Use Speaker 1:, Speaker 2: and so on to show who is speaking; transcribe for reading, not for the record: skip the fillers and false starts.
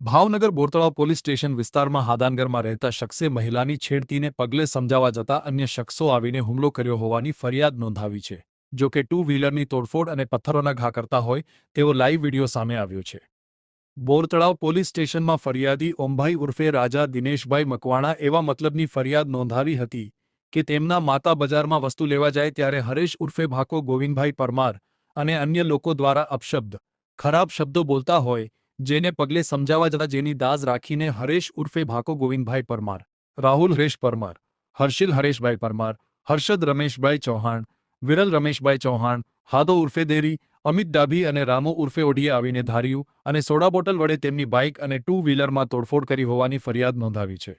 Speaker 1: Bhavnagar Bortalav police station વિસ્તારમાં હાદાનગરમાં રહેતા શખ્સે મહિલાની છેડતીને પગલે સમજાવવા જતા અન્ય શખ્સો આવીને હુમલો કર્યો હોવાની ફરિયાદ નોંધાવી છે। જો કે ટુ વ્હીલરની તોડફોડ અને પથ્થરોના ઘા કરતા હોય તેવો લાઈવ વિડીયો સામે આવ્યો છે। બોરતળાવ પોલીસ સ્ટેશનમાં ફરિયાદી ઓમભાઈ ઉર્ફે રાજા દિનેશભાઈ મકવાણા એવા મતલબની ફરિયાદ નોંધાવી હતી કે તેમના માતા બજારમાં વસ્તુ લેવા જાય ત્યારે હરેશ ઉર્ફે ભાકો ગોવિંદભાઈ પરમાર અને અન્ય લોકો દ્વારા અપશબ્દ ખરાબ શબ્દો બોલતા હોય, જેને પગલે સમજાવવા જતા જેની દાઝ રાખીને હરેશ ઉર્ફે ભાકો ગોવિંદભાઈ પરમાર, રાહુલ હરેશ પરમાર, હર્ષિલ હરેશભાઈ પરમાર, હર્ષદ રમેશભાઈ ચૌહાણ, વિરલ રમેશભાઈ ચૌહાણ, હાદો ઉર્ફે દેરી, અમિત ડાભી અને રામો ઉર્ફે ઓઢિયે આવીને ધાર્યું અને સોડા બોટલ વડે તેમની બાઇક અને ટુ વ્હીલરમાં તોડફોડ કરી હોવાની ફરિયાદ નોંધાવી છે।